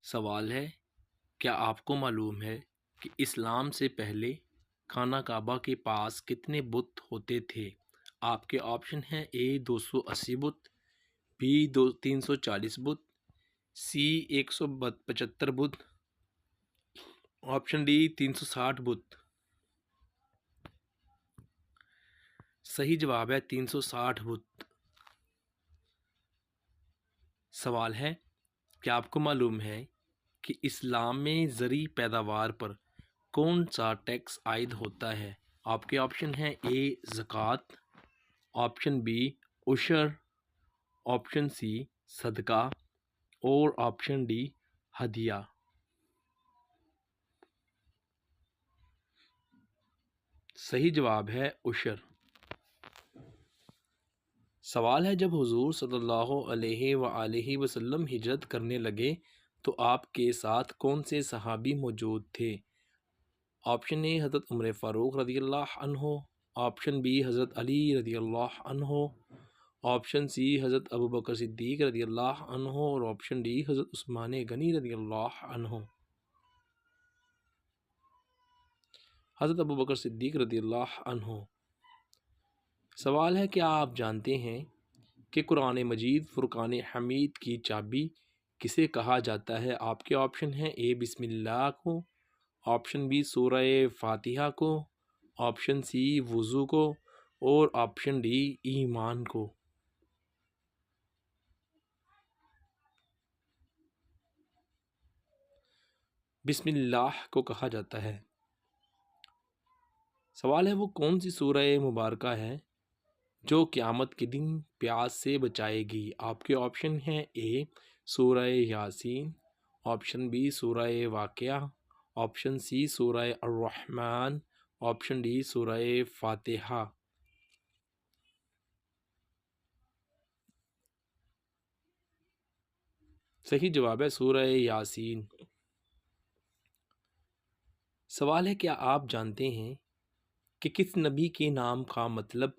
سوال ہے، کیا آپ کو معلوم ہے کہ اسلام سے پہلے خانہ کعبہ کے پاس کتنے بت ہوتے تھے؟ آپ کے آپشن ہیں: A 280 bit, B 340 bit, C 175 bit, option D 360 bit. صحیح جواب ہے 360 بت۔ سوال ہے، کیا آپ کو معلوم ہے کہ اسلام میں زرعی پیداوار پر کون سا ٹیکس عائد ہوتا ہے؟ آپ کے آپشن ہیں: اے زکوٰۃ، آپشن بی عشر، آپشن سی صدقہ اور آپشن ڈی ہدیہ۔ صحیح جواب ہے عشر۔ سوال ہے، جب حضور صلی اللہ علیہ وآلہ وسلم ہجرت کرنے لگے تو آپ کے ساتھ کون سے صحابی موجود تھے؟ آپشن اے حضرت عمر فاروق رضی اللہ عنہ، آپشن بی حضرت علی رضی اللہ عنہ، آپشن سی حضرت ابوبکر صدیق رضی اللہ عنہ اور آپشن ڈی حضرت عثمان غنی رضی اللہ عنہ۔ حضرت ابوبکر صدیق رضی اللہ عنہ۔ سوال ہے، کیا آپ جانتے ہیں کہ قرآن مجید فرقان حمید کی چابی کسے کہا جاتا ہے؟ آپ کے آپشن ہیں: اے بسم اللہ کو، آپشن بی سورہ فاتحہ کو، آپشن سی وضو کو اور آپشن ڈی ایمان کو۔ بسم اللہ کو کہا جاتا ہے۔ سوال ہے، وہ کون سی سورہ مبارکہ ہے جو قیامت کے دن پیاس سے بچائے گی؟ آپ کے آپشن ہیں: اے سورہ یاسین، آپشن بی سورہ واقعہ، آپشن سی سورہ الرحمن، آپشن ڈی سورہ فاتحہ۔ صحیح جواب ہے سورہ یاسین۔ سوال ہے، کیا آپ جانتے ہیں کہ کس نبی کے نام کا مطلب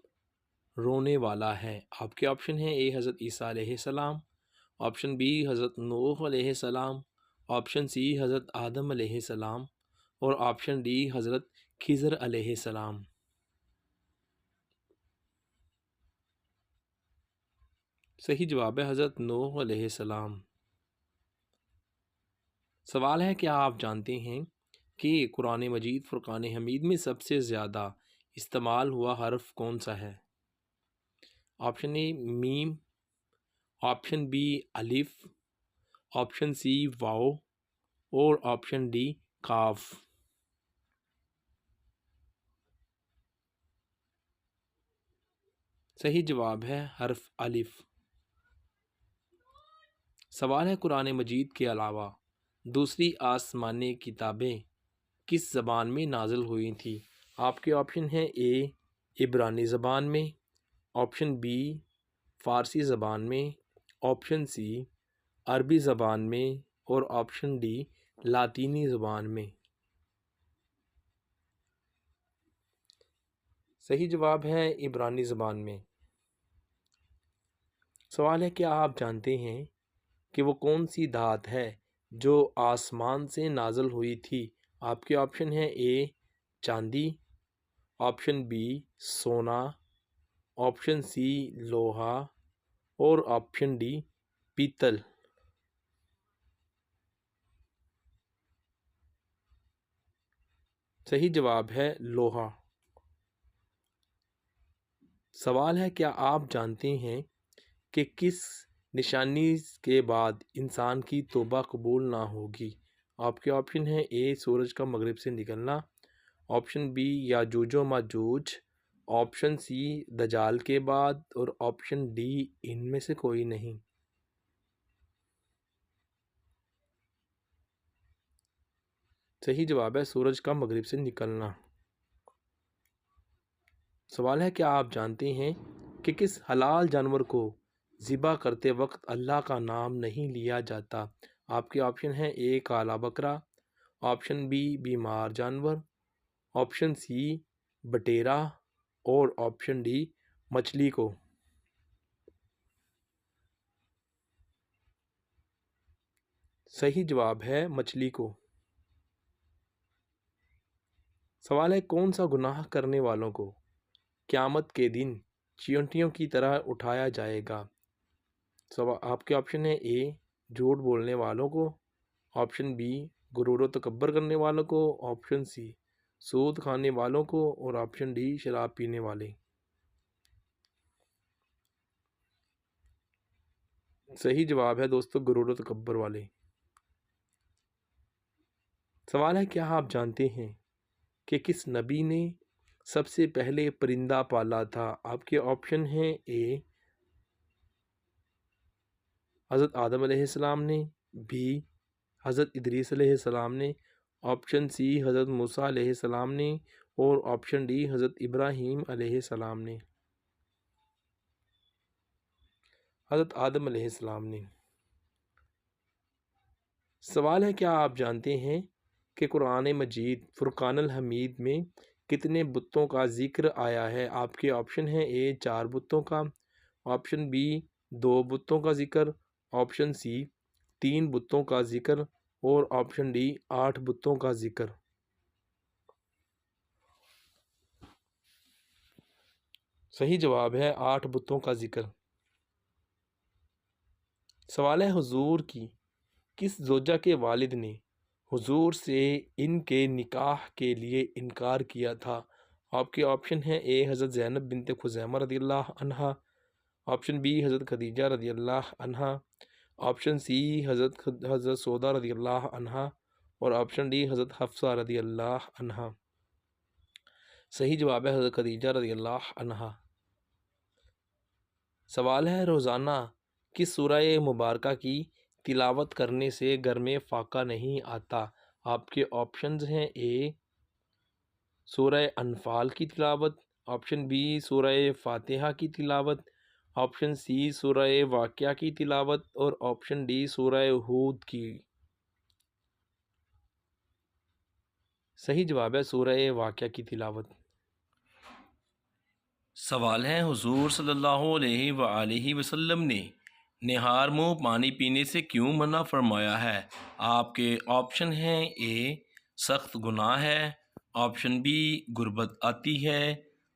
رونے والا ہے؟ آپ کے آپشن ہیں: اے حضرت عیسیٰ علیہ السلام، آپشن بی حضرت نوح علیہ السلام، آپشن سی حضرت آدم علیہ السلام اور آپشن ڈی حضرت خضر علیہ السلام۔ صحیح جواب ہے حضرت نوح علیہ السلام۔ سوال ہے، کیا آپ جانتے ہیں کہ قرآن مجید فرقان حمید میں سب سے زیادہ استعمال ہوا حرف کون سا ہے؟ آپشن اے میم، آپشن بی الف، آپشن سی واو اور آپشن ڈی قاف۔ صحیح جواب ہے حرف الف۔ سوال ہے، قرآن مجید کے علاوہ دوسری آسمانی کتابیں کس زبان میں نازل ہوئی تھیں؟ آپ کے آپشن ہیں: اے عبرانی زبان میں، آپشن بی فارسی زبان میں، آپشن سی عربی زبان میں اور آپشن ڈی لاطینی زبان میں۔ صحیح جواب ہے عبرانی زبان میں۔ سوال ہے، کیا آپ جانتے ہیں کہ وہ کون سی دھات ہے جو آسمان سے نازل ہوئی تھی؟ آپ کے آپشن ہیں: اے چاندی، آپشن بی سونا، آپشن سی لوہا اور آپشن ڈی پیتل۔ صحیح جواب ہے لوہا۔ سوال ہے، کیا آپ جانتے ہیں کہ کس نشانی کے بعد انسان کی توبہ قبول نہ ہوگی؟ آپ کے آپشن ہیں: اے سورج کا مغرب سے نکلنا، آپشن بی یاجوج و ماجوج، آپشن سی دجال کے بعد اور آپشن ڈی ان میں سے کوئی نہیں۔ صحیح جواب ہے سورج کا مغرب سے نکلنا۔ سوال ہے، کیا آپ جانتے ہیں کہ کس حلال جانور کو ذبح کرتے وقت اللہ کا نام نہیں لیا جاتا؟ آپ کے آپشن ہیں: اے کالا بکرا، آپشن بی بیمار جانور، آپشن سی بٹیرا اور آپشن ڈی مچھلی کو۔ صحیح جواب ہے مچھلی کو۔ سوال ہے کون سا گناہ کرنے والوں کو قیامت کے دن چیونٹیوں کی طرح اٹھایا جائے گا؟ آپ کے آپشن ہے اے جھوٹ بولنے والوں کو، آپشن بی غرور و تکبر کرنے والوں کو، آپشن سی سود کھانے والوں کو، اور آپشن ڈی شراب پینے والے۔ صحیح جواب ہے دوستو غرور و تکبر والے۔ سوال ہے کیا آپ جانتے ہیں کہ کس نبی نے سب سے پہلے پرندہ پالا تھا؟ آپ کے آپشن ہیں اے حضرت آدم علیہ السلام نے، بی حضرت ادریس علیہ السلام نے، آپشن سی حضرت موسیٰ علیہ السلام نے، اور آپشن ڈی حضرت ابراہیم علیہ السلام نے۔ حضرت آدم علیہ السلام نے۔ سوال ہے کیا آپ جانتے ہیں کہ قرآن مجید فرقان الحمید میں کتنے بتوں کا ذکر آیا ہے؟ آپ کے آپشن ہیں اے 4 بتوں کا، آپشن بی 2 بتوں کا ذکر، آپشن سی 3 بتوں کا ذکر، اور آپشن ڈی 8 بتوں کا ذکر۔ صحیح جواب ہے 8 بتوں کا ذکر۔ سوال ہے حضور کی کس زوجہ کے والد نے حضور سے ان کے نکاح کے لیے انکار کیا تھا؟ آپ کے آپشن ہیں اے حضرت زینب بنت خزیمہ رضی اللہ عنہا، آپشن بی حضرت خدیجہ رضی اللہ عنہا، آپشن سی حضرت سودا رضی اللہ عنہا، اور آپشن ڈی حضرت حفصہ رضی اللہ عنہا۔ صحیح جواب ہے حضرت خدیجہ رضی اللہ عنہا۔ سوال ہے روزانہ کس سورہ مبارکہ کی تلاوت کرنے سے گھر میں فاقہ نہیں آتا؟ آپ کے آپشنز ہیں اے سورہ انفال کی تلاوت، آپشن بی سورہ فاتحہ کی تلاوت، آپشن سی سورہ واقعہ کی تلاوت، اور آپشن ڈی سورہ ہود کی۔ صحیح جواب ہے سورہ واقعہ کی تلاوت۔ سوال ہے حضور صلی اللہ علیہ وآلہ وسلم نے نہار منہ پانی پینے سے کیوں منع فرمایا ہے؟ آپ کے آپشن ہیں اے سخت گناہ ہے، آپشن بی غربت آتی ہے،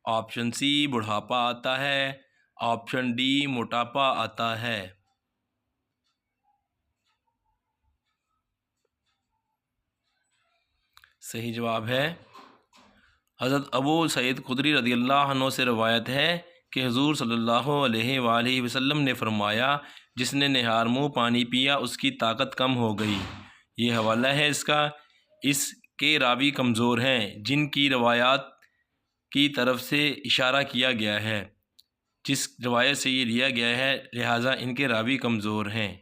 آپشن سی بڑھاپا آتا ہے، آپشن ڈی موٹاپا آتا ہے۔ صحیح جواب ہے حضرت ابو سعید خدری رضی اللہ عنہ سے روایت ہے کہ حضور صلی اللہ علیہ وآلہ وسلم نے فرمایا جس نے نہار منہ پانی پیا اس کی طاقت کم ہو گئی۔ یہ حوالہ ہے اس کے راوی کمزور ہیں جن کی روایات کی طرف سے اشارہ کیا گیا ہے، جس روایت سے یہ لیا گیا ہے لہٰذا ان کے راوی کمزور ہیں۔